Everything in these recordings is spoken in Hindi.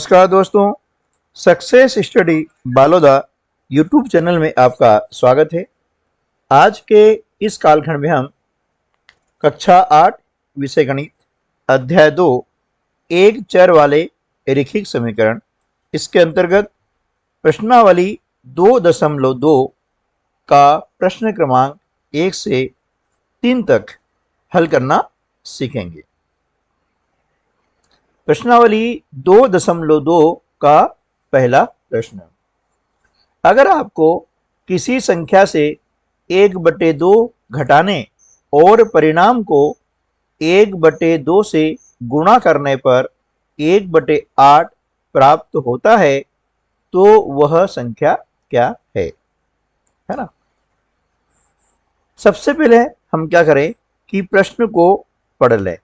नमस्कार दोस्तों, success study Baloda YouTube channel में आपका स्वागत है। आज के इस कालखंड में हम कक्षा 8 विषय गणित अध्याय 2 एक चर वाले रैखिक समीकरण इसके अंतर्गत प्रश्नावली 2.2 का प्रश्न क्रमांक 1 से 3 तक हल करना सीखेंगे। प्रश्नावली 2.2 का पहला प्रश्न, अगर आपको किसी संख्या से 1/2 घटाने और परिणाम को 1/2 से गुणा करने पर 1/8 प्राप्त होता है तो वह संख्या क्या है ना। सबसे पहले हम क्या करें कि प्रश्न को पढ़ लें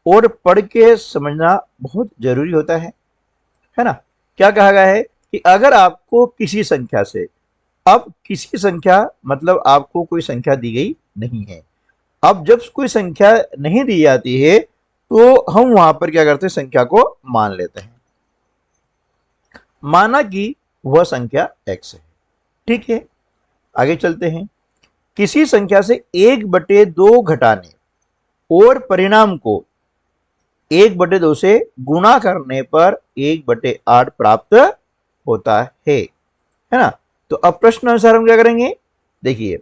और पढ़ के समझना बहुत जरूरी होता है ना। क्या कहा गया है कि अगर आपको किसी संख्या से, अब किसी संख्या मतलब आपको कोई संख्या दी गई नहीं है। अब जब कोई संख्या नहीं दी जाती है तो हम वहां पर क्या करते हैं, संख्या को मान लेते हैं। माना कि वह संख्या x है, ठीक है। आगे चलते हैं। किसी संख्या से 1/2 घटाने और परिणाम को 1/2 से गुणा करने पर 1/8 प्राप्त होता है ना। तो अब प्रश्न अनुसार हम क्या करेंगे, देखिए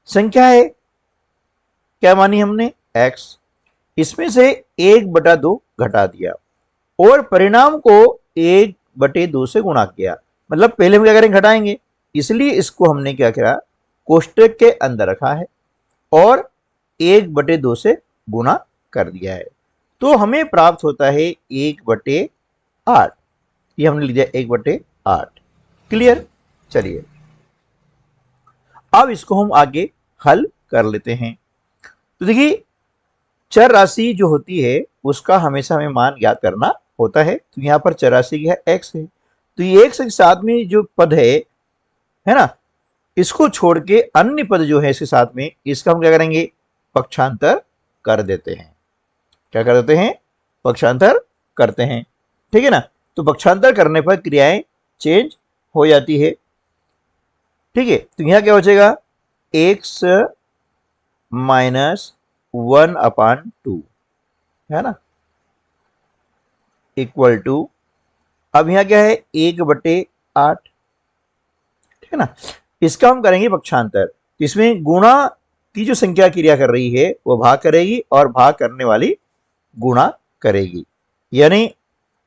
संख्या है, क्या मानी हमने x, इसमें से 1/2 घटा दिया और परिणाम को 1/2 से गुणा किया। मतलब पहले हम क्या करेंगे, घटाएंगे, इसलिए इसको हमने क्या किया, कोष्टक के अंदर रखा है और 1/2 से गुणा कर दिया है। तो हमें प्राप्त होता है 1/8। ये हमने लिख दिया 1/8। क्लियर। चलिए अब इसको हम आगे हल कर लेते हैं। तो देखिए चर राशि जो होती है उसका हमेशा हमें मान ज्ञात करना होता है। तो यहां पर चर राशि क्या है, x है। तो ये x के साथ में जो पद है ना, इसको छोड़ के अन्य पद जो है इसके साथ में, इसका हम क्या करेंगे, पक्षांतर कर देते हैं। क्या कर देते हैं, पक्षांतर करते हैं, ठीक है ना। तो पक्षांतर करने पर क्रियाएं चेंज हो जाती है, ठीक है। तो यहां क्या हो जाएगा, x - 1/2 है ना, इक्वल टू, अब यहां क्या है 1/8, ठीक है ना। इसका हम करेंगे पक्षांतर। इसमें गुणा की जो संख्या क्रिया कर रही है वो भाग करेगी और भाग करने वाली गुणा करेगी, यानी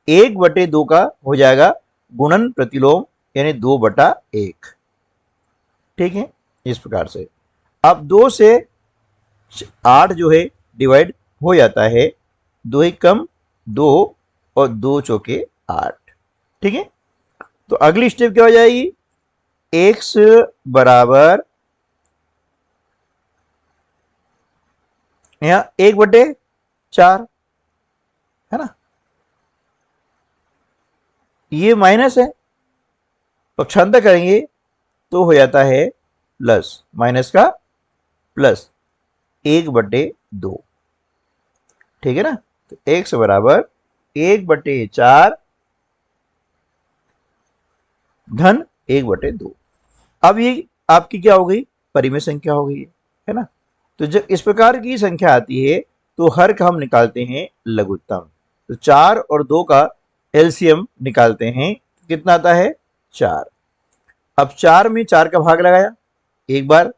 1/2 का हो जाएगा गुणन प्रतिलोम, यानी 2/1, ठीक है। इस प्रकार से अब 2 से 8 जो है डिवाइड हो जाता है, 2 एक कम 2 और 2 चौके 8, ठीक है। तो अगली स्टेप क्या हो जाएगी, x बराबर यहां 1/4 है ना, ये माइनस है, पक्षांतर करेंगे तो हो जाता है प्लस, माइनस का प्लस 1/2, ठीक है ना। तो x बराबर 1/4 धन 1/2। अब ये आपकी क्या हो गई, परिमेय संख्या हो गई है ना। तो जब इस प्रकार की संख्या आती है तो हर का हम निकालते हैं लघुत्तम। तो 4 और 2 का एलसीएम निकालते हैं, कितना आता है 4। अब 4 में 4 का भाग लगाया, एक बार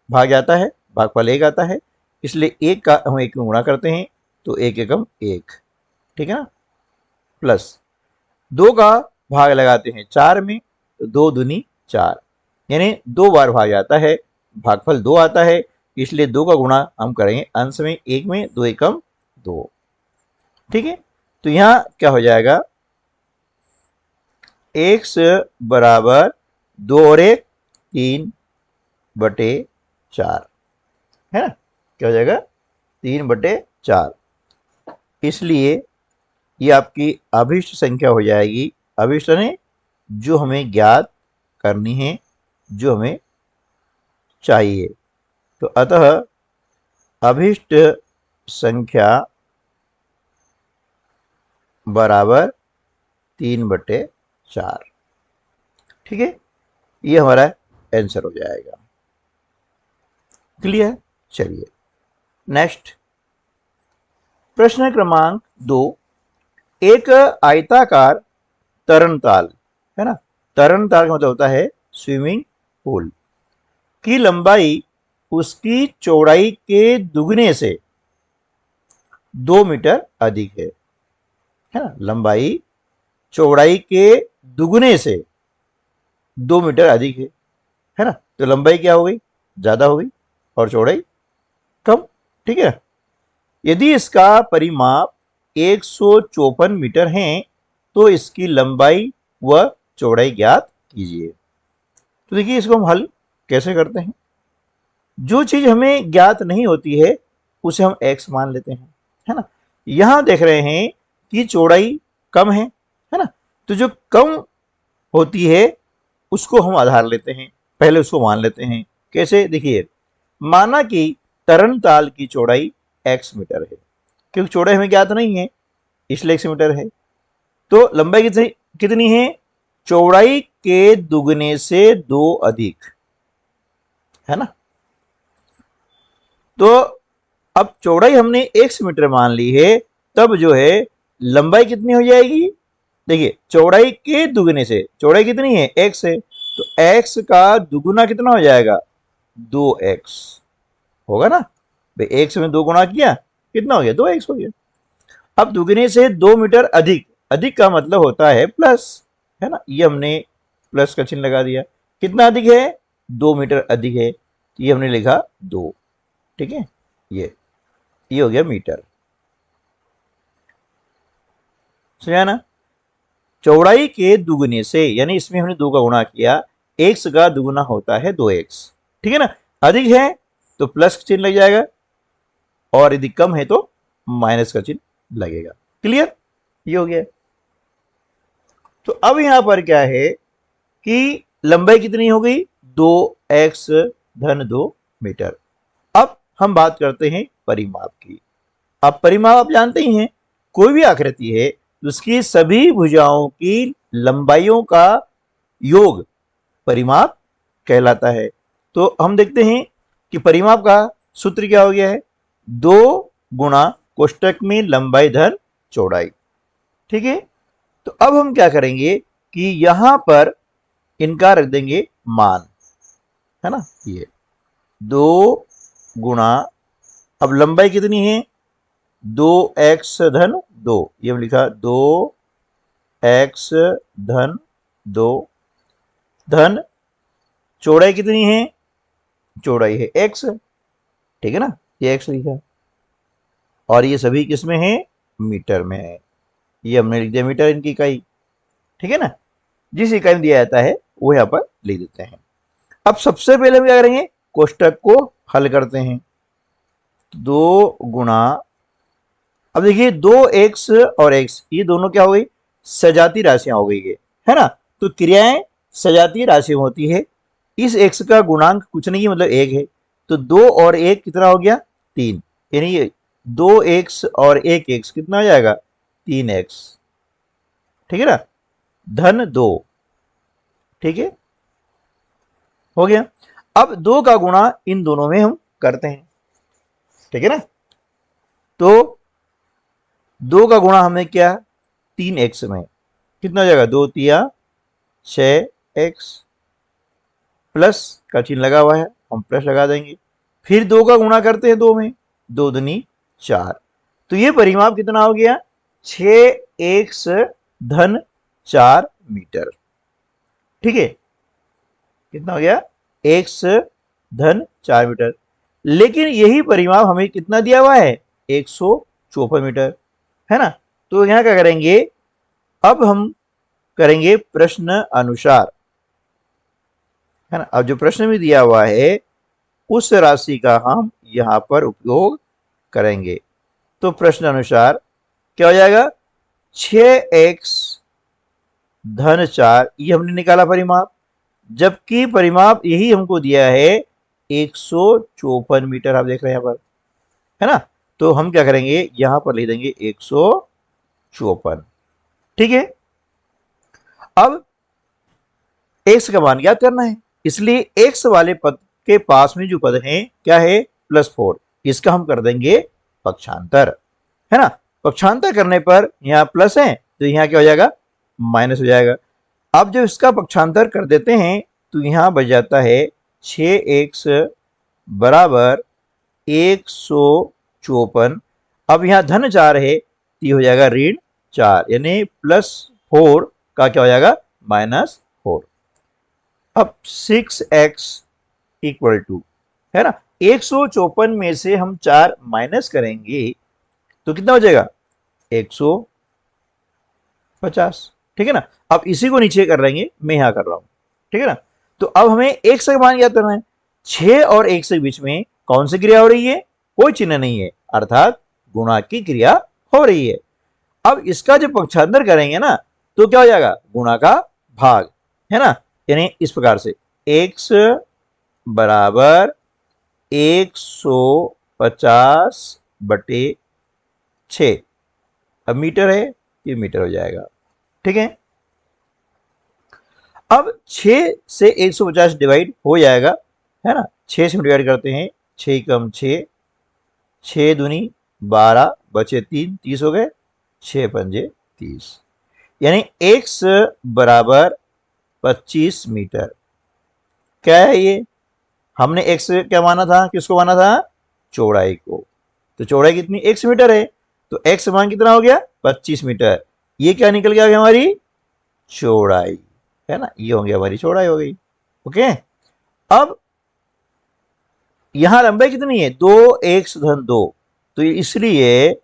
भाग जाता है, भागफल 1 आता है, इसलिए 1 का हम 1 में गुणा करते हैं तो 1 एकम 1, ठीक है ना, प्लस 2 का भाग लगाते हैं 4 में तो 2 दूनी 4, यानी 2 बार भाग जाता है, भागफल 2 आता है, इसलिए 2 का गुणा हम करेंगे अंश में 1 में, 2 एकम 2, ठीक है। तो यहां क्या हो जाएगा, x बराबर 2 और 1 3/4 है ना, क्या हो जाएगा 3/4। इसलिए ये आपकी अभिष्ट संख्या हो जाएगी। अभिष्ट ने जो हमें ज्ञात करनी है, जो हमें चाहिए। तो अतः अभिष्ट संख्या बराबर 3/4। ठीक है, ये हमारा आंसर हो जाएगा। क्लियर? चलिए नेक्स्ट प्रश्न क्रमांक 2। एक आयताकार तरणताल, है ना, तरणताल का मतलब होता है स्विमिंग पूल, की लंबाई उसकी चौड़ाई के दुगने से 2 मीटर अधिक है ना, लंबाई चौड़ाई के दुगने से 2 मीटर अधिक है ना। तो लंबाई क्या हो गई? ज्यादा हो गई और चौड़ाई कम। ठीक है, यदि इसका परिमाप 154 मीटर है तो इसकी लंबाई व चौड़ाई ज्ञात कीजिए। तो देखिए, इसको हम हल कैसे करते हैं। जो चीज हमें ज्ञात नहीं होती है उसे हम x मान लेते हैं, है ना। यहां देख रहे हैं कि चौड़ाई कम है ना, तो जो कम होती है उसको हम आधार लेते हैं, पहले उसको मान लेते हैं। कैसे? देखिए, माना कि तरणताल की चौड़ाई x मीटर है, क्योंकि चौड़ाई हमें ज्ञात नहीं है इसलिए x मीटर है। तो लंबाई कितनी कितनी है? चौड़ाई के दुगने से 2 अधिक, है ना। तो अब चौड़ाई हमने x मीटर मान ली है, तब जो है लंबाई कितनी हो जाएगी? देखिए, चौड़ाई के दुगने से, चौड़ाई कितनी है? x है, तो x का दुगुना कितना हो जाएगा? 2x होगा ना भाई। x में 2 गुणा किया, कितना हो गया? 2x हो गया। अब दुगने से 2 मीटर अधिक, अधिक का मतलब होता है प्लस, है ना, ये हमने प्लस का चिन्ह लगा दिया। कितना अधिक है? 2 मीटर अधिक है, ये हमने लिखा 2। ठीक है, ये हो गया मीटर। समझा ना? चौड़ाई के दुगने से, यानी इसमें हमने 2 का गुणा किया, x का दुगुना होता है 2x। ठीक है ना, अधिक है तो प्लस का चिन्ह लग जाएगा और यदि कम है तो माइनस का चिन्ह लगेगा। क्लियर? ये हो गया। तो अब यहां पर क्या है कि लंबाई कितनी हो गई? 2x धन 2 मीटर। अब हम बात करते हैं परिमाप की। अब परिमाप आप जानते ही हैं, कोई भी आकृति है उसकी सभी भुजाओं की लंबाइयों का योग परिमाप कहलाता है। तो हम देखते हैं कि परिमाप का सूत्र क्या हो गया है? 2 गुणा कोष्टक में लंबाई धन चौड़ाई। ठीक है, तो अब हम क्या करेंगे कि यहां पर इनका रख देंगे मान, है ना। ये 2 गुणा, अब लंबाई कितनी है? 2x धन 2, ये हम लिखा 2x धन 2 धन चौड़ाई कितनी है? चौड़ाई है x। ठीक है ना, ये x लिखा और ये सभी किसमें है? मीटर में है। ये हमने लिख दिया मीटर, इनकी इकाई। ठीक है ना, जिस इकाई में दिया जाता है वो यहां पर लिख देते हैं। अब सबसे पहले हम क्या करेंगे? कोष्टक को हल करते हैं। 2 गुणा, अब देखिए 2x और x ये दोनों क्या हो गई? सजाती राशियां हो गई है ना। तो क्रियाएं सजातीय राशि होती है। इस x का गुणांक कुछ नहीं मतलब 1 है, तो 2 और 1 कितना हो गया? 3, यानी 2x और 1x कितना हो जाएगा? 3x। ठीक है ना, धन 2। ठीक है, हो गया। अब 2 का गुणा इन दोनों में हम करते हैं। ठीक है ना, तो 2 का गुणा हमें क्या? 3x में कितना हो जाएगा? 2 तिया 6x, प्लस का चिन्ह लगा हुआ है, हम प्लस लगा देंगे। फिर 2 का गुणा करते हैं 2 में, 2 दूनी 4। तो ये परिमाप कितना हो गया? 6x धन 4 मीटर। ठीक है, कितना हो गया? x धन 4 मीटर। लेकिन यही परिमाप हमें कितना दिया हुआ है? 154 मीटर, है ना। तो यहां क्या करेंगे? अब हम करेंगे प्रश्न अनुसार, है ना। अब जो प्रश्न में दिया हुआ है उस राशि का हम यहां पर उपयोग करेंगे। तो प्रश्न अनुसार क्या हो जाएगा? 6x धन 4, ये हमने निकाला परिमाप, जबकि परिमाप यही हमको दिया है 154 मीटर। आप देख रहे हैं यहां पर, है ना। तो हम क्या करेंगे? यहां पर लिख देंगे 154। ठीक है, अब x का मान ज्ञात करना है, इसलिए x वाले पद के पास में जो पद है क्या है, +4, इसका हम कर देंगे पक्षांतर, है ना। पक्षांतर करने पर यहाँ प्लस है तो यहाँ क्या हो जाएगा, माइनस हो जाएगा। अब जब इसका पक्षांतर कर देते हैं तो यहाँ बच जाता है 6x बराबर 154। अब यहाँ धन 4 है तो ये हो जाएगा ऋण 4, यानी +4 का क्या हो जाएगा, -4। अब 6x इक्वल टू, है ना, 154 में से हम 4 माइनस करेंगे तो कितना हो जाएगा, 150, ठीक है ना। अब इसी को नीचे कर लेंगे, मैं यहां कर रहा हूं, ठीक है ना। तो अब हमें x का मान ज्ञात करना है। 6 और 1 के बीच में कौन सी क्रिया हो रही है, कोई चिन्ह नहीं है, अर्थात गुणा की क्रिया हो रही है। अब इसका जब पक्षांतर करेंगे ना तो क्या हो जाएगा, गुणा का भाग, है ना, यानी इस प्रकार से x बराबर 150/6। अब मीटर है, ये मीटर हो जाएगा, ठीक है। अब 6 से 150 डिवाइड हो जाएगा, है ना, 6 से डिवाइड करते हैं, 6 कम 6, 6 दूनी 12, बचे 3, 30 हो गए, 6 पंजे 30, यानी x बराबर 25 मीटर। क्या है ये, हमने x क्या माना था, किसको माना था, चौड़ाई को। तो चौड़ाई कितनी, x मीटर है, तो x मान कितना हो गया, 25 मीटर। ये क्या निकल गया हमारी चौड़ाई, है ना, ये हो गया हमारी चौड़ाई हो गई। ओके, अब यहां लंबाई कितनी है, 2x धन 2, तो इसलिए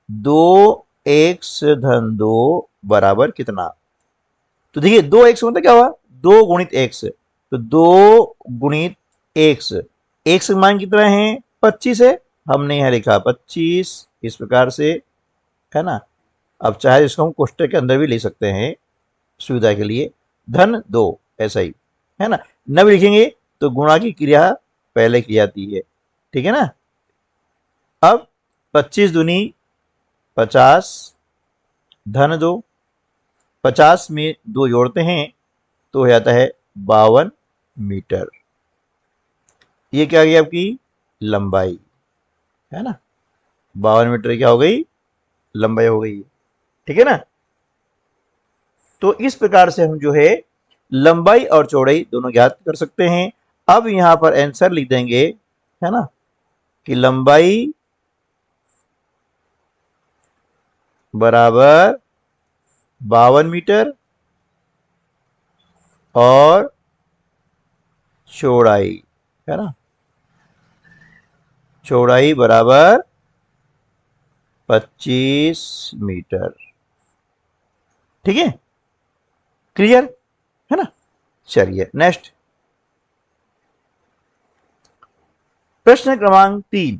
2x धन 2 बराबर कितना, तो देखिए 2x मतलब क्या हुआ, 2 गुणित x, तो 2 गुणित x, x मान कितना है, 25 है, हमने यहां लिखा 25 इस प्रकार से, है ना। अब चाहे इसको हम कोष्टक के अंदर भी ले सकते हैं सुविधा के लिए, धन 2 ऐसा ही, है ना। न भी लिखेंगे तो गुणा की क्रिया पहले की जाती है, ठीक है ना। अब 25 दूनी 50 धन 2, 50 में 2 जोड़ते हैं तो हो जाता है 52 मीटर। ये क्या गई आपकी लंबाई, है ना, 52 मीटर क्या हो गई, लंबाई हो गई, ठीक है ना। तो इस प्रकार से हम जो है लंबाई और चौड़ाई दोनों ज्ञात कर सकते हैं। अब यहां पर आंसर लिख देंगे, है ना, कि लंबाई बराबर 52 मीटर और चौड़ाई, है ना, चौड़ाई बराबर 25 मीटर, ठीक है, क्लियर, है ना। चलिए नेक्स्ट प्रश्न क्रमांक 3,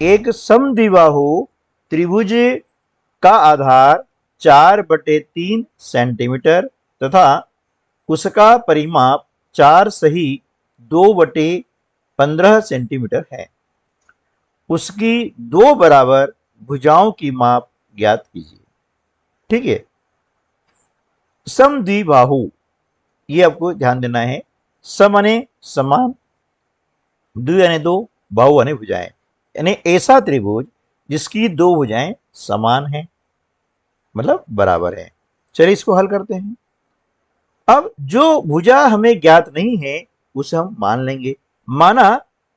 एक समद्विबाहु त्रिभुज का आधार 4/3 सेंटीमीटर तथा उसका परिमाप 4 सही 2/15 सेंटीमीटर है, उसकी 2 बराबर भुजाओं की माप ज्ञात कीजिए, ठीक है। समद्विबाहु, ये आपको ध्यान देना है, सम यानी समान, द्वि यानी 2, बाहु यानी भुजाएं, यानी ऐसा त्रिभुज जिसकी 2 भुजाएं समान हैं, मतलब बराबर है। चलिए इसको हल करते हैं। अब जो भुजा हमें ज्ञात नहीं है उसे हम मान लेंगे। माना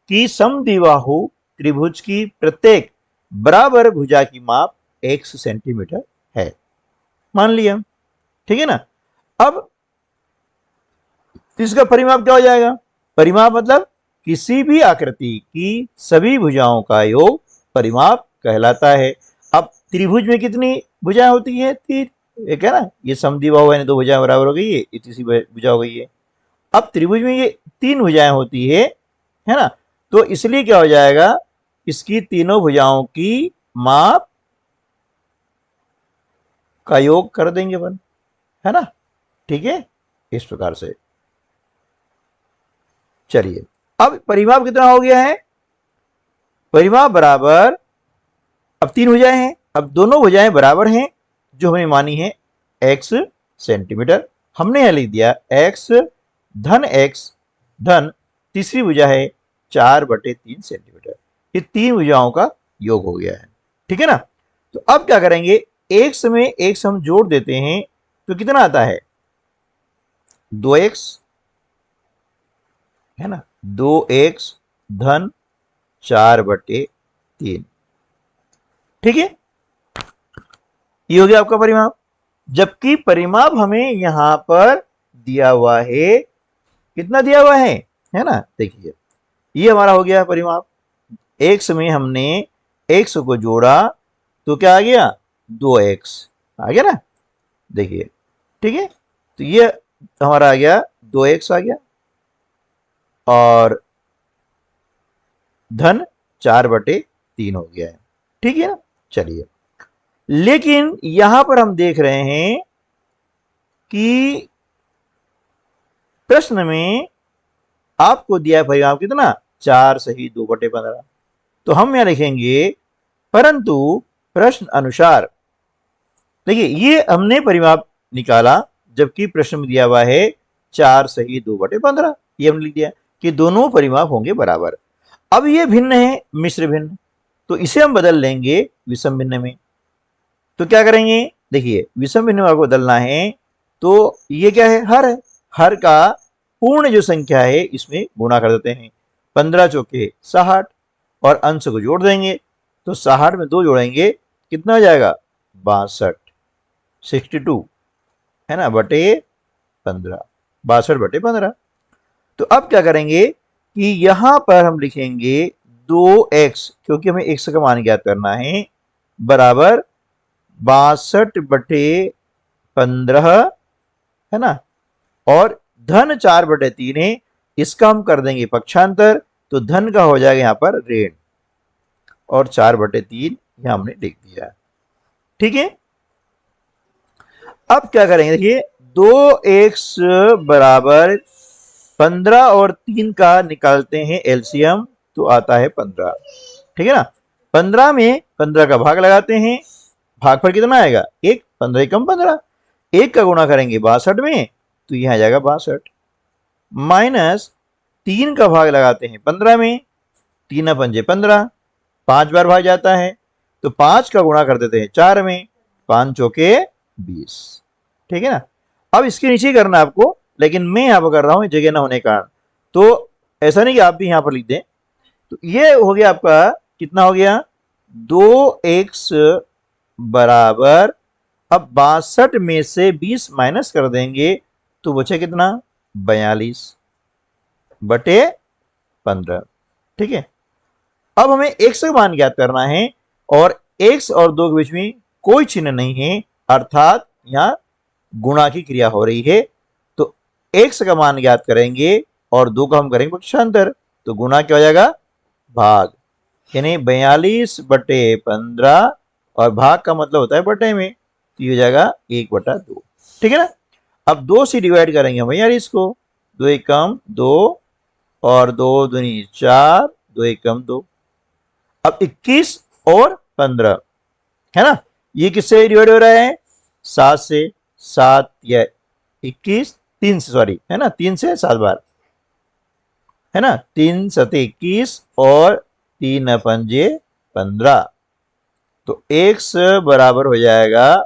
कि समद्विबाहु त्रिभुज की प्रत्येक बराबर भुजा की माप 1 सेंटीमीटर है, मान लिया, ठीक है ना। अब इसका परिमाप क्या हो जाएगा, परिमाप मतलब किसी भी आकृति की सभी भुजाओं का योग परिमाप कहलाता है। अब त्रिभुज में कितनी भुजाएं होती है, 3, एक है ना, ये समद्विबाहु है, 2 भुजाएं बराबर हो गई है, ये तीसरी भुजा हो गई है। अब त्रिभुज में ये 3 भुजाएं होती है ना, तो इसलिए क्या हो जाएगा, इसकी तीनों भुजाओं की माप का योग कर देंगे अपन, है ना, ठीक है, इस प्रकार से। चलिए अब परिमाप कितना हो गया है, परिमाप बराबर, अब 3 भुजाएं हैं, अब दोनों भुजाएं बराबर हैं जो हमें मानी है x सेंटीमीटर। हमने यहां लिख दिया x धन तीसरी भुजा है 4/3 सेंटीमीटर। ये तीन भुजाओं का योग हो गया है, ठीक है ना। तो अब क्या करेंगे, x में x हम जोड़ देते हैं तो कितना आता है 2x, है ना, 2x धन 4/3, ठीक है। ये हो गया आपका परिमाप। जबकि परिमाप हमें यहां पर दिया हुआ है, कितना दिया हुआ है ना, देखिए ये हमारा हो गया परिमाप। x में हमने x को जोड़ा तो क्या आ गया 2x आ गया ना, देखिए, ठीक है। तो ये हमारा आ गया 2x आ गया और धन 4/3 हो गया है, ठीक है ना। चलिए, लेकिन यहां पर हम देख रहे हैं कि प्रश्न में आपको दिया है परिमाप कितना 4 सही 2/15। तो हम यहां लिखेंगे परंतु प्रश्न अनुसार, देखिए ये हमने परिमाप निकाला जबकि प्रश्न में दिया हुआ है 4 सही 2/15, ये हमने लिख दिया कि दोनों परिमाप होंगे बराबर। अब ये भिन्न है मिश्र भिन्न, तो इसे हम बदल लेंगे विषम भिन्न में। तो क्या करेंगे, देखिए विषम भिन्न में आपको बदलना है तो ये क्या है, हर का पूर्ण जो संख्या है इसमें गुणा कर देते हैं। 15 चौके 60 और अंश को जोड़ देंगे तो 60 में 2 जोड़ेंगे कितना हो जाएगा 62, 62 है ना बटे 15, 62/15। तो अब क्या करेंगे कि यहां पर हम लिखेंगे 2x, क्योंकि हमें x का मान ज्ञात करना है, बराबर 62/15 है ना, और धन 4/3 है, इसका हम कर देंगे पक्षांतर तो धन का हो जाएगा यहां पर ऋण और 4/3 यहां हमने लिख दिया, ठीक है। अब क्या करेंगे, देखिए 2x बराबर 15 और 3 का निकालते हैं एलसीएम तो आता है 15, ठीक है ना। 15 में 15 का भाग लगाते हैं, भाग पर कितना आएगा 1, 15 एकम 15, 1 का गुणा करेंगे 62 में तो यह आ जाएगा 62, माइनस 3 का भाग लगाते हैं 15 में, 3 पंजे 15, 5 बार भाग जाता है तो 5 का गुणा कर देते हैं 4 में, 5 चौके 20, ठीक है ना। अब इसके नीचे करना है आपको, लेकिन मैं यहां पर कर रहा हूं जगह ना होने के कारण, तो ऐसा नहीं कि आप भी यहां पर लिख दें। तो ये हो गया आपका कितना हो गया 2x बराबर, अब 62 में से 20 माइनस कर देंगे तो बचे कितना 42/15, ठीक है। अब हमें x का मान ज्ञात करना है और x और 2 के बीच में कोई चिन्ह नहीं है, अर्थात यहां गुणा की क्रिया हो रही है, तो x का मान ज्ञात करेंगे और 2 का हम करेंगे पक्षांतर तो गुणा क्या हो जाएगा भाग, यानी 42/15 और भाग का मतलब होता है बटे में, तो ये हो जाएगा 1/2, ठीक है ना। अब 2 से डिवाइड करेंगे हम यार इसको, 2 एकम 2 और 2 दूनी 4, 2 एकम 2। अब 21 और 15 है ना, ये किससे डिवाइड हो रहा है 7 से, 7 या 21 3 से, सॉरी है ना, 3 से 7 बार है ना, 3 सते 21 और 3 पंजे 15, तो x बराबर हो जाएगा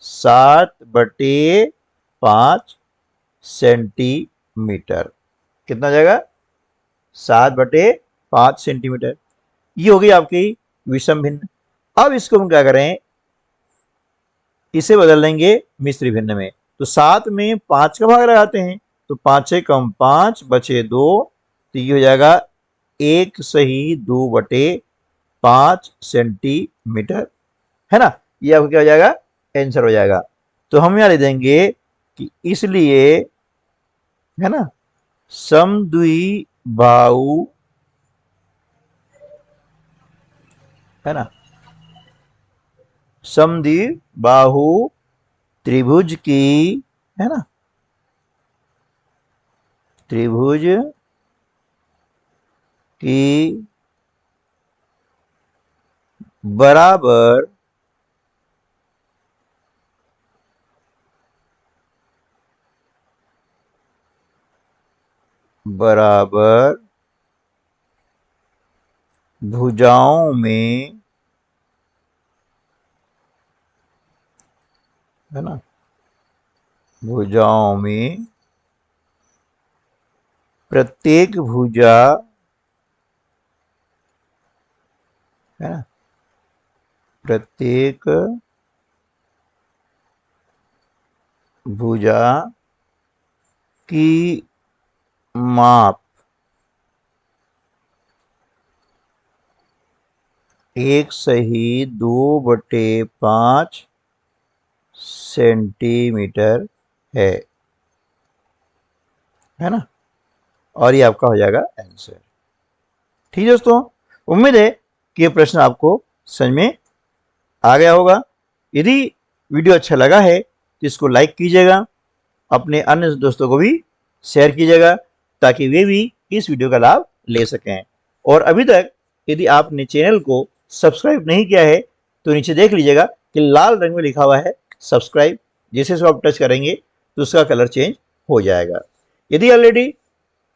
7/5 सेंटीमीटर, कितना हो जाएगा 7/5 सेंटीमीटर। ये हो गई आपकी विषम भिन्न। अब इसको हम क्या करें, इसे बदल लेंगे मिश्र भिन्न में, तो 7 में 5 का भाग लगाते हैं तो 5 कम 5 बचे 2, तो ये हो जाएगा 1 सही 2/5 सेंटीमीटर, है ना। ये आपको क्या हो जाएगा आंसर हो जाएगा। तो हम यहां लिख देंगे कि इसलिए, है ना, समद्विबाहु, है ना, समद्विबाहु त्रिभुज की, है ना, त्रिभुज की बराबर बराबर भुजाओं में, है ना, भुजाओं में प्रत्येक भुजा, है ना, प्रत्येक भुजा की माप 1/2/5 सेंटीमीटर है ना। और ये आपका हो जाएगा आंसर। ठीक है दोस्तों, उम्मीद है कि ये प्रश्न आपको समझ में आ गया होगा। यदि वीडियो अच्छा लगा है तो इसको लाइक कीजिएगा, अपने अन्य दोस्तों को भी शेयर कीजिएगा ताकि वे भी इस वीडियो का लाभ ले सकें। और अभी तक यदि आपने चैनल को सब्सक्राइब नहीं किया है तो नीचे देख लीजिएगा कि लाल रंग में लिखा हुआ है सब्सक्राइब। जैसे इसको आप टच करेंगे तो उसका कलर चेंज हो जाएगा। यदि ऑलरेडी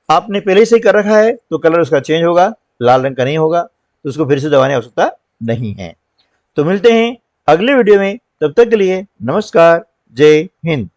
आपने पहले से ही कर रखा है तो कलर उसका चेंज होगा, लाल रंग का नहीं होगा, तो उसको फिर से दबाने की आवश्यकता नहीं है। तो मिलते हैं अगले वीडियो में, तब तक के लिए नमस्कार, जय हिंद।